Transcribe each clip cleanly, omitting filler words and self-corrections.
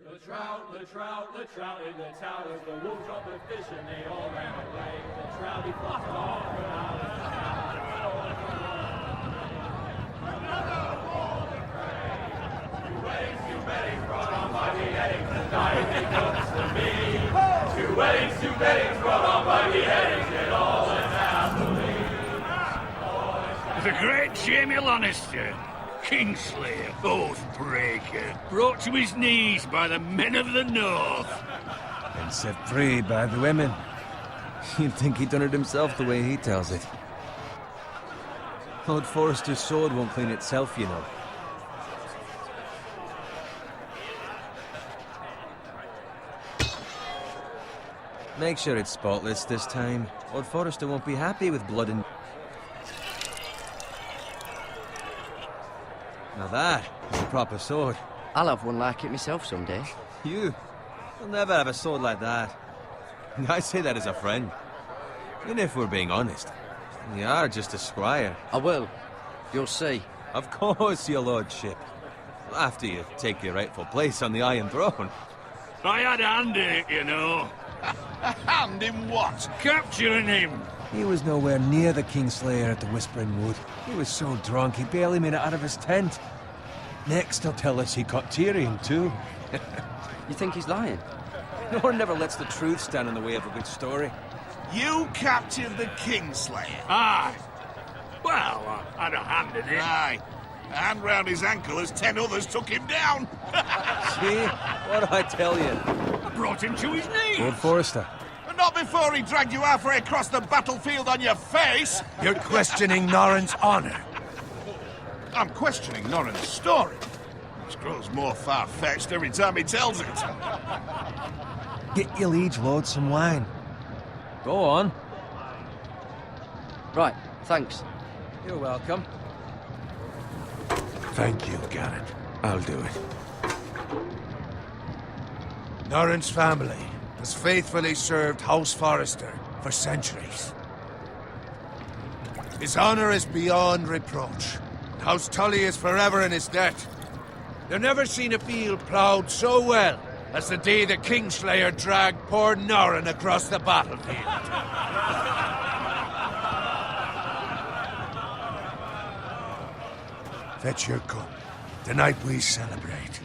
The trout in the towers, the wolves dropped the fish and they all ran away. The trouty flopped off without a Two weddings brought on by beheadings, and dying they cooks to me. Two weddings brought on by beheadings, it all went happily. The great Jamie Lannister, Kingslayer, Oathbreaker, brought to his knees by the men of the North. And set free by the women. You'd think he'd done it himself the way he tells it. Lord Forrester's sword won't clean itself, you know. Make sure it's spotless this time. Lord Forrester won't be happy with blood and... Now that is a proper sword. I'll have one like it myself someday. You'll never have a sword like that. I say that as a friend. And if we're being honest, you are just a squire. I will. You'll see. Of course, your lordship. After you take your rightful place on the Iron Throne. I had a hand in it, you know. A hand in what? Capturing him. He was nowhere near the Kingslayer at the Whispering Wood. He was so drunk he barely made it out of his tent. Next he'll tell us he caught Tyrion too. You think he's lying? No one never lets the truth stand in the way of a good story. You captured the Kingslayer? Aye. Well, I had a hand in it. Aye. A hand round his ankle as 10 others took him down. See? What do I tell you? I brought him to his knees. Lord Forrester. But not before he dragged you halfway across the battlefield on your face. You're questioning Norrin's honor. I'm questioning Norrin's story. Which grows more far-fetched every time he tells it. Get your liege lord some wine. Go on. Right, thanks. You're welcome. Thank you, Garrett. I'll do it. Norrin's family has faithfully served House Forrester for centuries. His honor is beyond reproach. House Tully is forever in his debt. They've never seen a field ploughed so well as the day the Kingslayer dragged poor Norrin across the battlefield. Fetch your cup. Tonight we celebrate.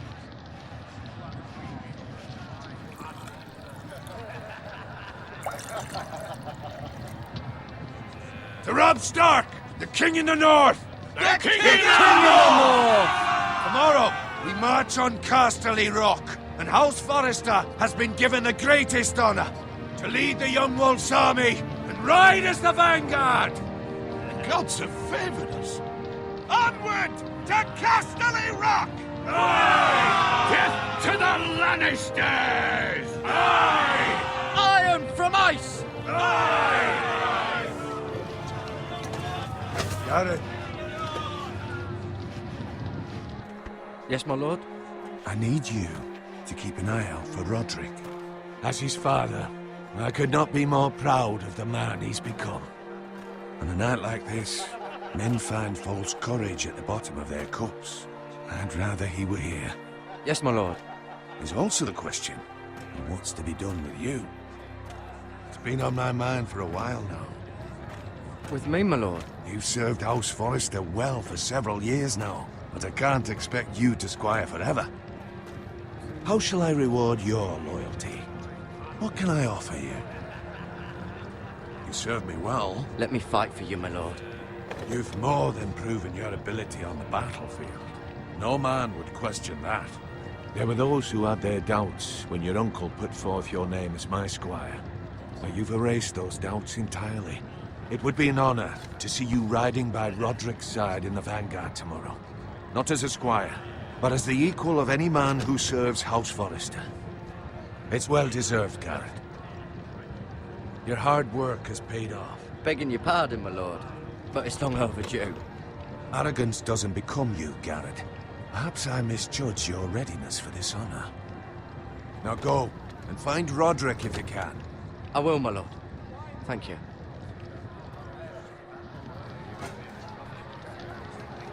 To Robb Stark, the King in the North! The King in the North! Tomorrow, we march on Casterly Rock, and House Forrester has been given the greatest honor to lead the Young Wolf's army and ride as the vanguard! The gods have favored us. Onward to Casterly Rock! Aye! Death to the Lannisters! Aye! Iron from ice! Aye! Garrett, Yes, my lord? I need you to keep an eye out for Roderick. As his father, I could not be more proud of the man he's become. On a night like this, men find false courage at the bottom of their cups. I'd rather he were here. Yes, my lord. There's also the question of what's to be done with you. It's been on my mind for a while now. With me, my lord? You've served House Forrester well for several years now, but I can't expect you to squire forever. How shall I reward your loyalty? What can I offer you? You served me well. Let me fight for you, my lord. You've more than proven your ability on the battlefield. No man would question that. There were those who had their doubts when your uncle put forth your name as my squire. But you've erased those doubts entirely. It would be an honor to see you riding by Roderick's side in the vanguard tomorrow. Not as a squire, but as the equal of any man who serves House Forrester. It's well deserved, Garrett. Your hard work has paid off. Begging your pardon, my lord, but it's long overdue. Arrogance doesn't become you, Garrett. Perhaps I misjudge your readiness for this honor. Now go, and find Roderick if you can. I will, my lord. Thank you.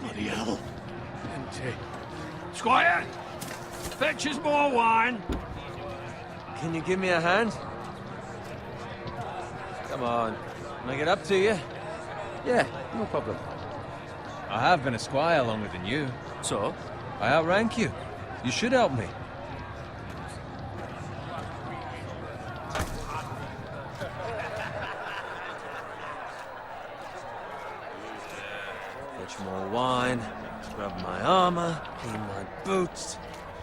Bloody hell. Empty. Squire! Fetch us more wine. Can you give me a hand? Come on. Can I get up to you? Yeah, no problem. I have been a squire longer than you. So? I outrank you. You should help me. Fetch more wine, scrub my armor, clean my boots.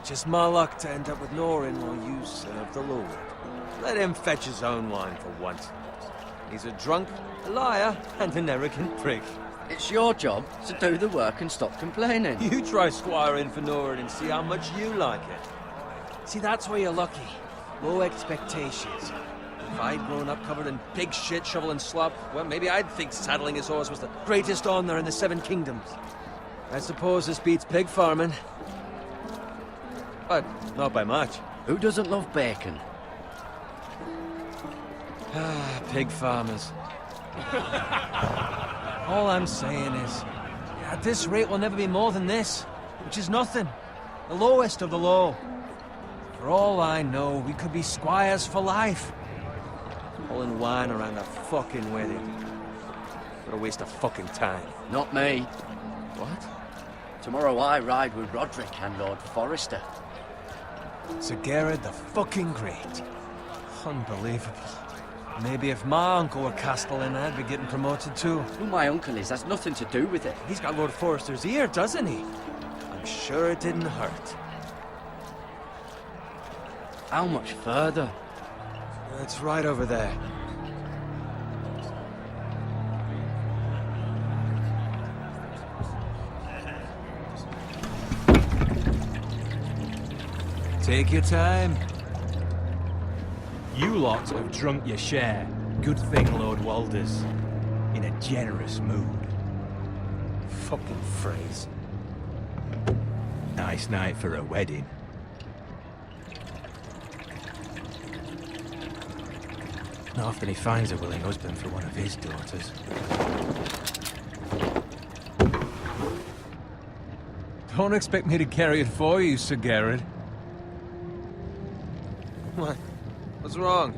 Just my luck to end up with Norin while you serve the Lord. Let him fetch his own wine for once. He's a drunk, a liar, and an arrogant prick. It's your job to do the work and stop complaining. You try squiring for Norin and see how much you like it. See, that's where you're lucky. Low expectations. If I'd grown up covered in pig shit, shovel and slop, well, maybe I'd think saddling his horse was the greatest honor in the Seven Kingdoms. I suppose this beats pig farming. But not by much. Who doesn't love bacon? Ah, pig farmers. All I'm saying is, at this rate we'll never be more than this, which is nothing. The lowest of the low. For all I know, we could be squires for life. Pulling wine around a fucking wedding. What a waste of fucking time. Not me. What? Tomorrow I ride with Roderick and Lord Forrester. Sir Garrett the fucking Great. Unbelievable. Maybe if my uncle were Castellan, I'd be getting promoted too. Who my uncle is has nothing to do with it. He's got Lord Forrester's ear, doesn't he? I'm sure it didn't hurt. How much further? It's right over there. Take your time. You lot have drunk your share. Good thing Lord Walder's in a generous mood. Fucking phrase. Nice night for a wedding. Not often he finds a willing husband for one of his daughters. Don't expect me to carry it for you, Sir Garrett. What? What's wrong?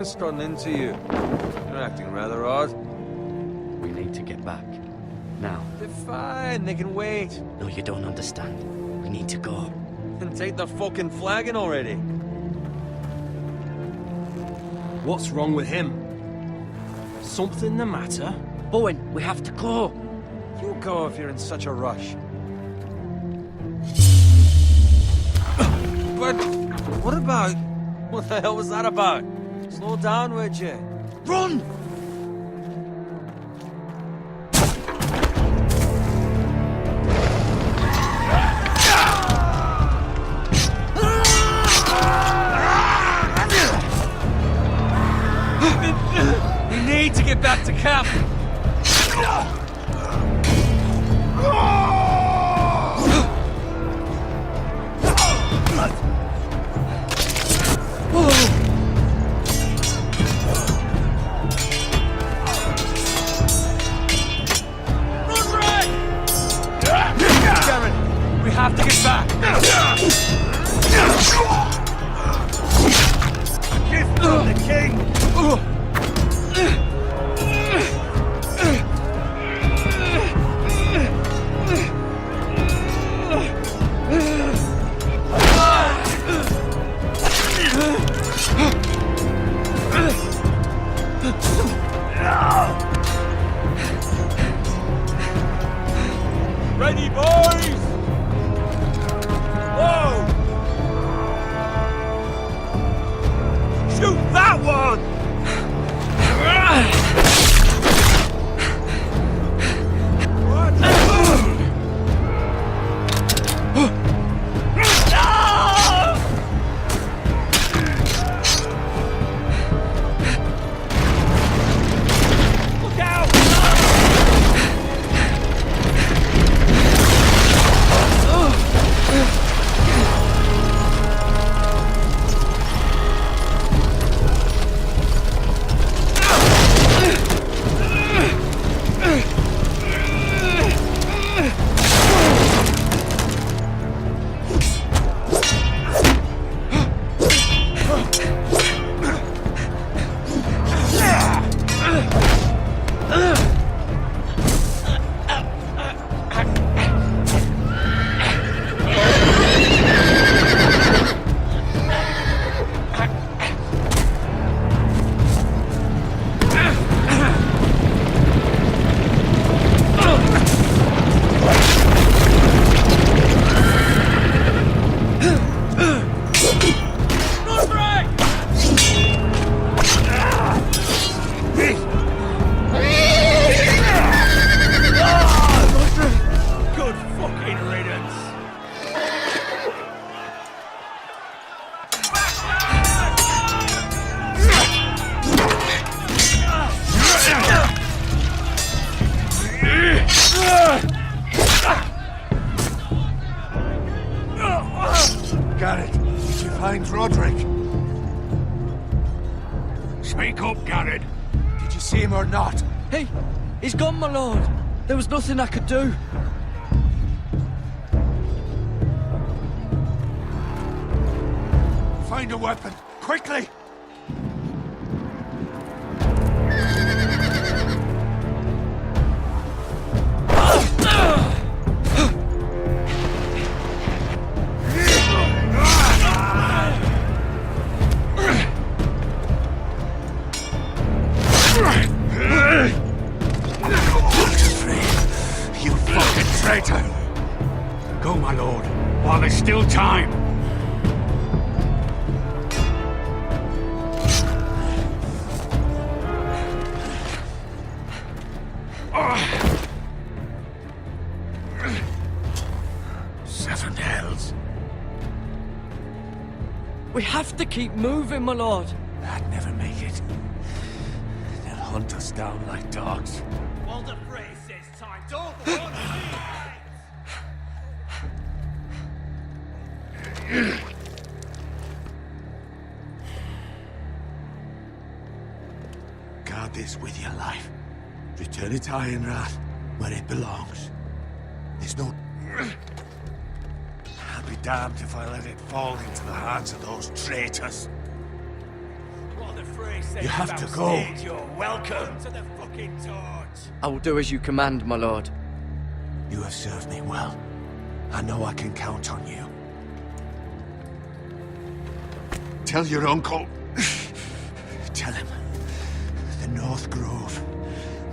It's gotten into you. You're acting rather odd. We need to get back. Now. They're fine, they can wait. No, you don't understand. We need to go. Then take the fucking flagon already. What's wrong with him? Something the matter? Bowen, we have to go. You go if you're in such a rush. But what about... What the hell was that about? Slow down, would you? Run! We need to get back to camp. We have to get back. Gift from the king. Garrett, did you find Roderick? Speak up, Garrett. Did you see him or not? Hey, he's gone, my lord. There was nothing I could do. Find a weapon, quickly! You fucking traitor! Go, my lord, while there's still time. Seven hells. We have to keep moving, my lord. I'd never make it. They'll hunt us down like dogs. Walder Frey says time. Don't run, Guard this with your life. Return it to Ironrath, where it belongs. There's no... I'll be damned if I let it fall into the hands of those traitors. Walder Frey says You have to about go. stage, you're welcome to the fucking torch. I will do as you command, my lord. You have served me well. I know I can count on you. Tell your uncle... Tell him the North Grove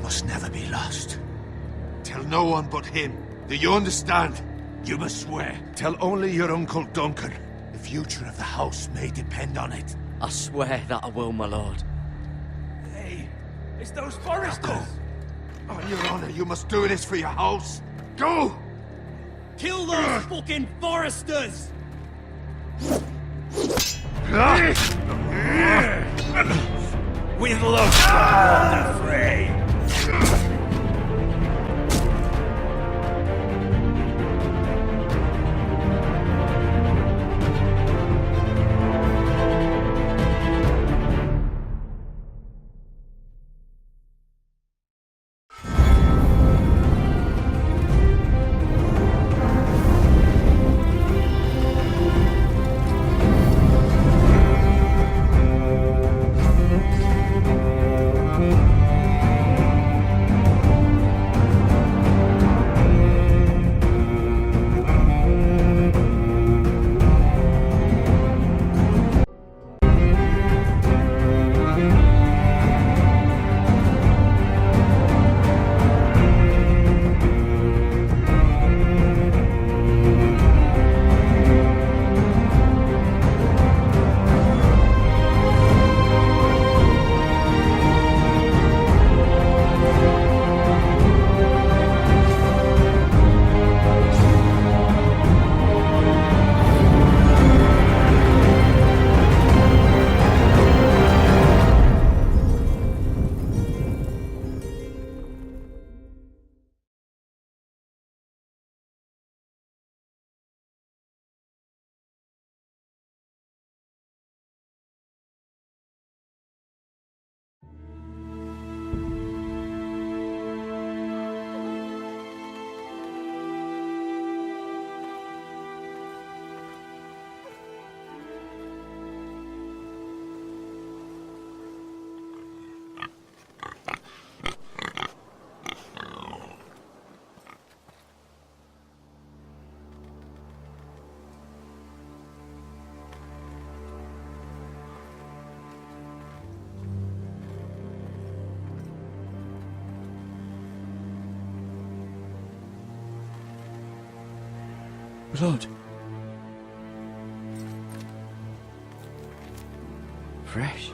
must never be lost. Tell no one but him. Do you understand? You must swear. Tell only your Uncle Duncan. The future of the house may depend on it. I swear that I will, my lord. Hey, it's those Now foresters. go. On your honor, you must do this for your house. Go! Kill those fucking foresters. With love from Walder Frey. Lord. Fresh.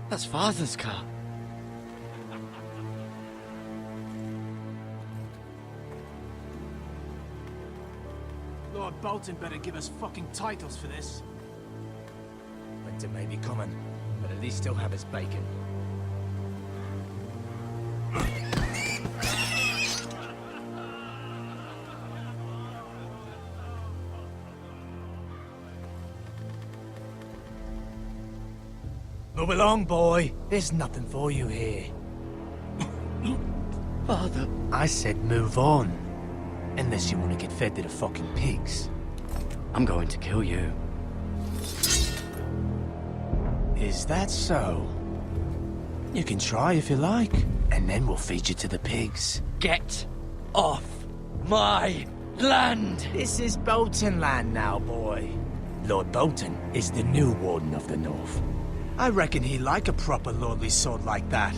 That's Father's car. Lord Bolton better give us fucking titles for this. Winter may be coming, but at least he'll have his bacon. Move along, boy. There's nothing for you here. Father. I said move on. Unless you want to get fed to the fucking pigs. I'm going to kill you. Is that so? You can try if you like, and then we'll feed you to the pigs. Get off my land! This is Bolton land now, boy. Lord Bolton is the new Warden of the North. I reckon he'd like a proper lordly sword like that.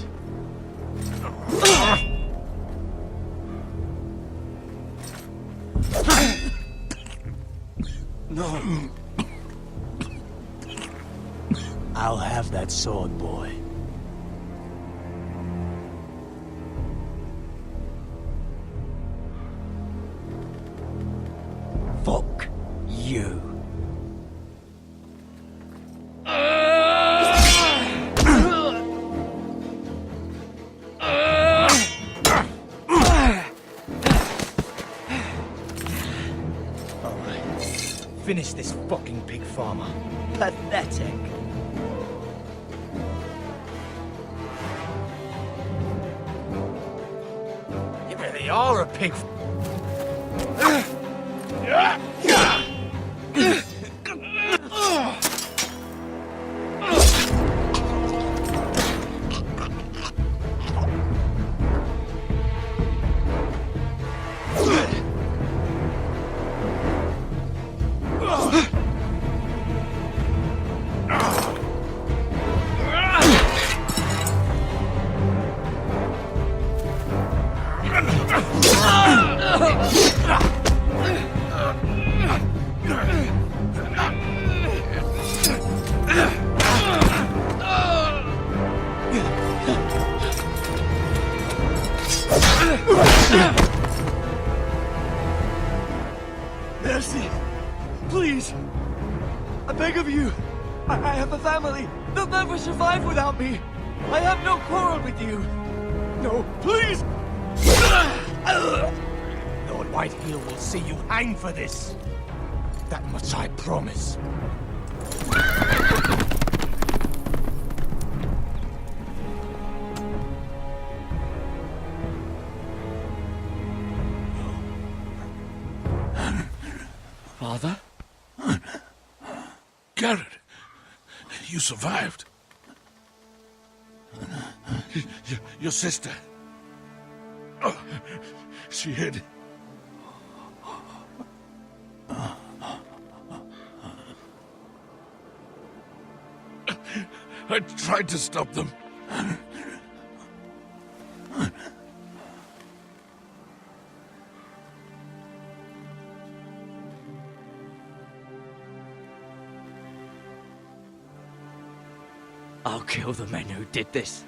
No. I'll have that sword, boy. Fuck you. Finish this fucking pig farmer. Pathetic. You really are a pig. Mercy! Please! I beg of you! I have a family! They'll never survive without me! I have no quarrel with you! No, please! Lord Whitehill will see you hang for this. That much I promise. Father? Garrett, you survived. Your sister. Oh, she hid. I tried to stop them. I'll kill the men who did this.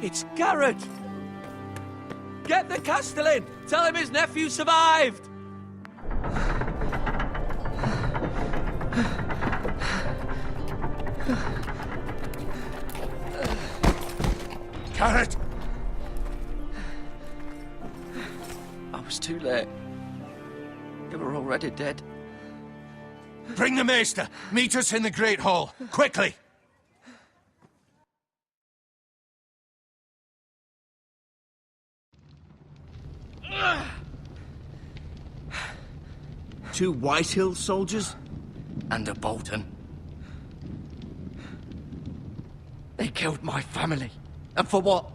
It's Garrett! Get the Castellan! Tell him his nephew survived! Garrett! I was too late. They were already dead. Bring the maester! Meet us in the Great Hall! Quickly! Two Whitehill soldiers? And a Bolton. They killed my family. And for what?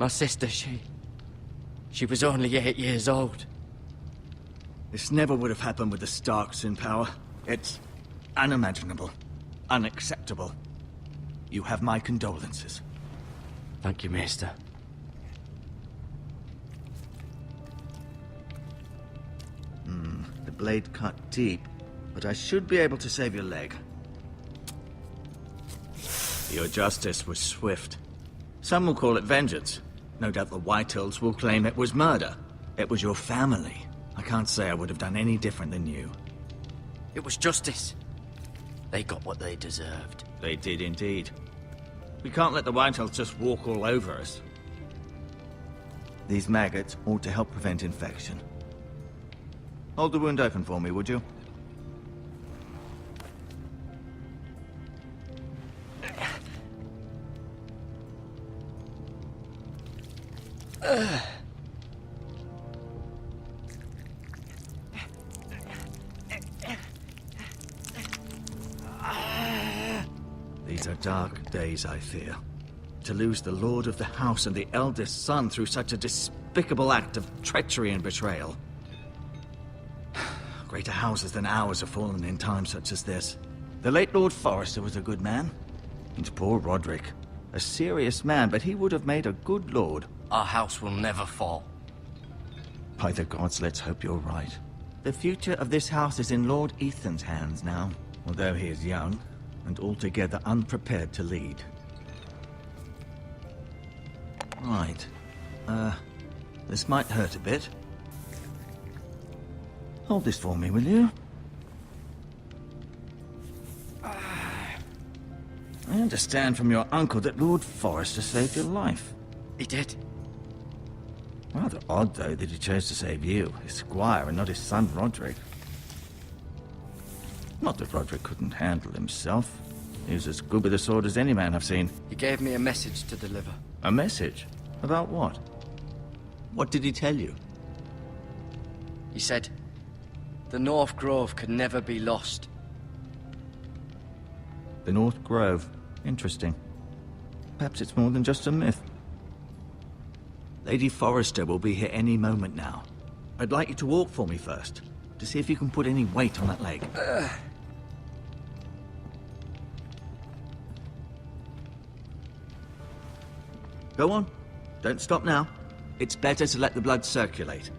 My sister, she was only 8 years old. This never would have happened with the Starks in power. It's unimaginable. Unacceptable. You have my condolences. Thank you, Maester. The blade cut deep, but I should be able to save your leg. Your justice was swift. Some will call it vengeance. No doubt the Whitehills will claim it was murder. It was your family. I can't say I would have done any different than you. It was justice. They got what they deserved. They did indeed. We can't let the Whitehills just walk all over us. These maggots ought to help prevent infection. Hold the wound open for me, would you? These are dark days, I fear. To lose the lord of the house and the eldest son through such a despicable act of treachery and betrayal. Greater houses than ours have fallen in times such as this. The late Lord Forrester was a good man. And poor Roderick. A serious man, but he would have made a good lord. Our house will never fall. By the gods, let's hope you're right. The future of this house is in Lord Ethan's hands now, although he is young and altogether unprepared to lead. Right. This might hurt a bit. Hold this for me, will you? I understand from your uncle that Lord Forrester saved your life. He did. Rather odd, though, that he chose to save you, his squire, and not his son Roderick. Not that Roderick couldn't handle himself. He was as good with a sword as any man I've seen. He gave me a message to deliver. A message? About what? What did he tell you? He said, the North Grove could never be lost. The North Grove. Interesting. Perhaps it's more than just a myth. Lady Forrester will be here any moment now. I'd like you to walk for me first, to see if you can put any weight on that leg. Go on. Don't stop now. It's better to let the blood circulate.